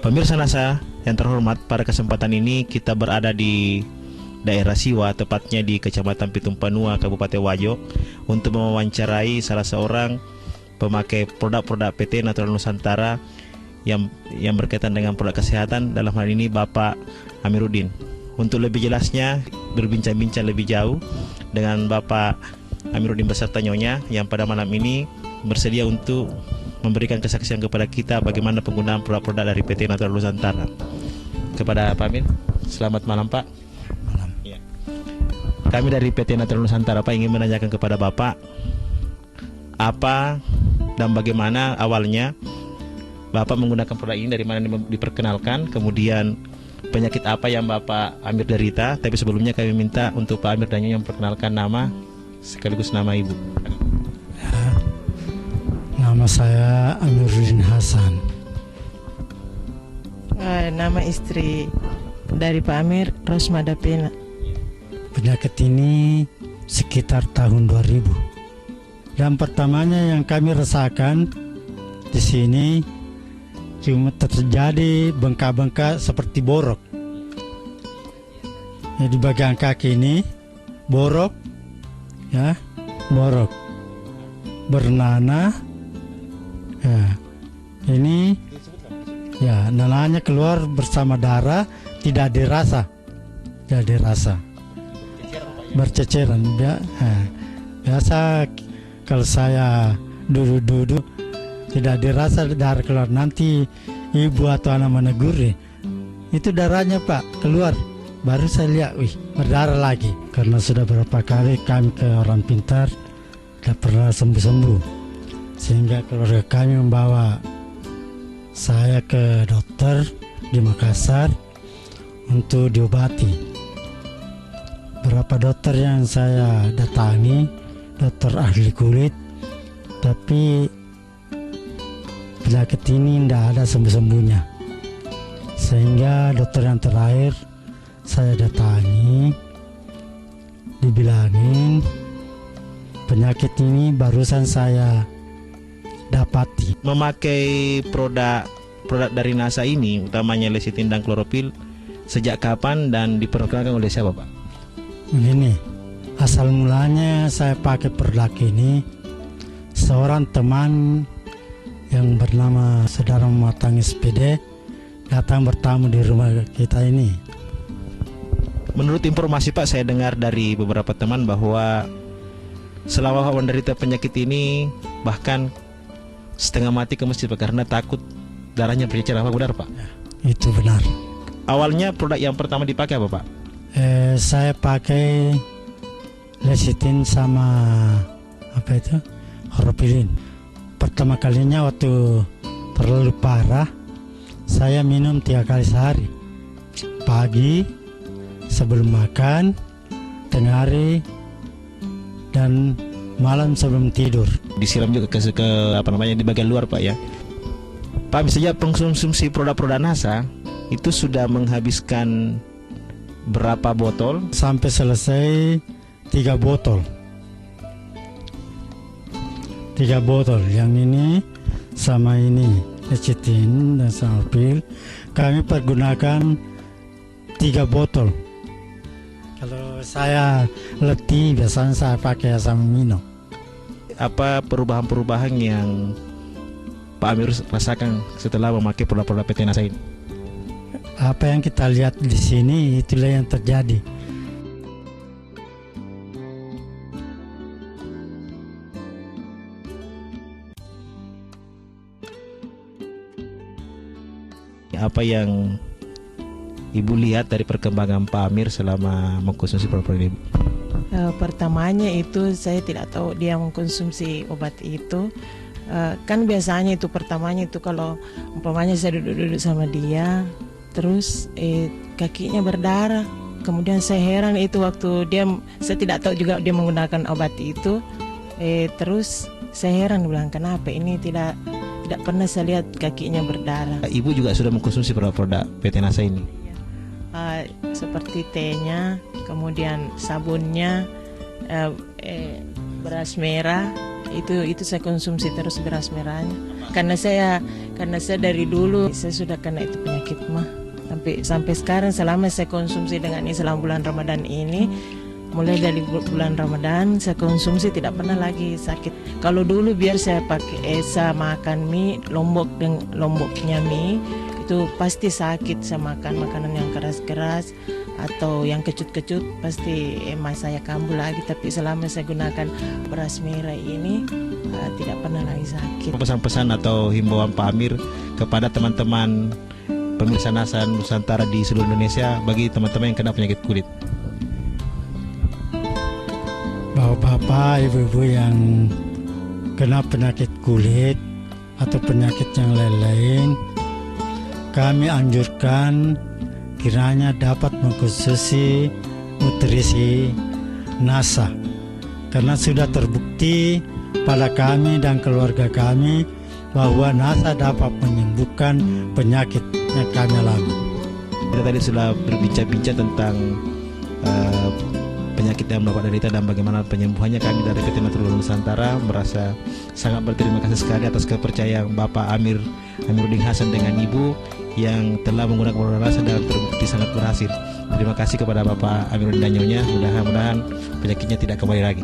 Pemirsa NASA yang terhormat, pada kesempatan ini kita berada di daerah Siwa, tepatnya di Kecamatan Pitumpanua, Kabupaten Wajo, untuk mewawancarai salah seorang pemakai produk-produk PT Natural Nusantara yang berkaitan dengan produk kesehatan, dalam hal ini Bapak Amiruddin. Untuk lebih jelasnya, berbincang-bincang lebih jauh dengan Bapak Amiruddin beserta Nyonya yang pada malam ini bersedia untuk memberikan kesaksian kepada kita bagaimana penggunaan produk-produk dari PT Natural Nusantara. Kepada Pak Amir, selamat malam Pak. Malam. Ya. Kami dari PT Natural Nusantara Pak ingin menanyakan kepada Bapak apa dan bagaimana awalnya Bapak menggunakan produk ini, dari mana diperkenalkan, kemudian penyakit apa yang Bapak Amir derita. Tapi sebelumnya kami minta untuk Pak Amir dan Nyonya memperkenalkan nama sekaligus nama Ibu. Nama saya Amiruddin Hasan. Nama istri dari Pak Amir, Rosmada Pena. Penyakit ini sekitar tahun 2000. Dan pertamanya yang kami rasakan di sini cuma terjadi bengkak-bengkak seperti borok. Di bagian kaki ini borok, ya, borok bernanah. Ya, ini ya nanahnya keluar bersama darah, tidak dirasa, berceceran. Biasa kalau saya duduk tidak dirasa darah keluar, nanti ibu atau anak menegur, itu darahnya Pak keluar, baru saya lihat, berdarah lagi. Karena sudah berapa kali kami ke orang pintar, tidak pernah sembuh-sembuh. Sehingga keluarga kami membawa saya ke dokter di Makassar untuk diobati. Berapa dokter yang saya datangi, dokter ahli kulit, tapi penyakit ini tidak ada sembuh-sembuhnya. Sehingga dokter yang terakhir saya datangi, dibilangin penyakit ini barusan saya dapati. Memakai produk dari NASA ini, utamanya lecitin dan kloropil, sejak kapan dan diperkenalkan oleh siapa Pak? Begini, asal mulanya saya pakai produk ini, seorang teman yang bernama Saudara Matang SPD datang bertamu di rumah kita ini. Menurut informasi Pak, saya dengar dari beberapa teman bahwa selama menderita penyakit ini bahkan setengah mati ke masjid Pak, karena takut darahnya bercecer. Apa benar Pak? Itu benar. Awalnya produk yang pertama dipakai apa Pak? Saya pakai lecitin sama kloropilin. Pertama kalinya waktu terlalu parah, saya minum 3 kali sehari. Pagi sebelum makan, tengah hari, dan malam sebelum tidur. Disiram juga ke di bagian luar Pak ya. Pak, misalnya konsumsi produk-produk NASA itu sudah menghabiskan berapa botol? Sampai selesai 3 botol. 3 botol. Yang ini sama ini lecitin dan kloropil. Kami pergunakan 3 botol. Kalau saya letih, biasanya saya pakai asam amino. Apa perubahan-perubahan yang Pak Amir rasakan setelah memakai produk-produk PT NASA ini? Apa yang kita lihat di sini, itulah yang terjadi. Apa yang Ibu lihat dari perkembangan Pak Amir selama mengkonsumsi produk-produk ini? Pertamanya itu saya tidak tahu dia mengkonsumsi obat itu. Kan biasanya itu pertamanya itu kalau umpamanya saya duduk-duduk sama dia, terus kakinya berdarah. Kemudian saya heran itu waktu saya tidak tahu juga dia menggunakan obat itu. Terus saya heran, bilang kenapa ini tidak pernah saya lihat kakinya berdarah. Ibu juga sudah mengkonsumsi produk-produk PT NASA ini? Seperti tehnya, kemudian sabunnya, beras merah, itu saya konsumsi terus beras merahnya. Karena saya dari dulu saya sudah kena itu penyakit mah. Sampai sekarang selama saya konsumsi dengan ini selama bulan Ramadan ini, mulai dari bulan Ramadan saya konsumsi tidak pernah lagi sakit. Kalau dulu biar saya makan mie lomboknya mie itu pasti sakit. Saya makan makanan yang keras-keras atau yang kecut-kecut pasti emas saya kambuh lagi. Tapi selama saya gunakan beras merah ini tidak pernah lagi sakit. Pesan-pesan atau himbauan Pak Amir kepada teman-teman pemirsa NASA Nusantara di seluruh Indonesia bagi teman-teman yang kena penyakit kulit. Bapak, ibu-ibu yang kena penyakit kulit atau penyakit yang lain-lain, kami anjurkan kiranya dapat mengkonsumsi nutrisi NASA, karena sudah terbukti pada kami dan keluarga kami bahwa NASA dapat menyembuhkan penyakit yang kami alami. Kita tadi sudah berbincang-bincang tentang penyakit yang Bapak derita dan bagaimana penyembuhannya. Kami dari PT Naturul Nusantara merasa sangat berterima kasih sekali atas kepercayaan Bapak Amiruddin Hasan dengan Ibu yang telah menggunakan produk NASA dan terbukti sangat berhasil. Terima kasih kepada Bapak Amiruddin dan Nyonya. Mudah-mudahan penyakitnya tidak kembali lagi.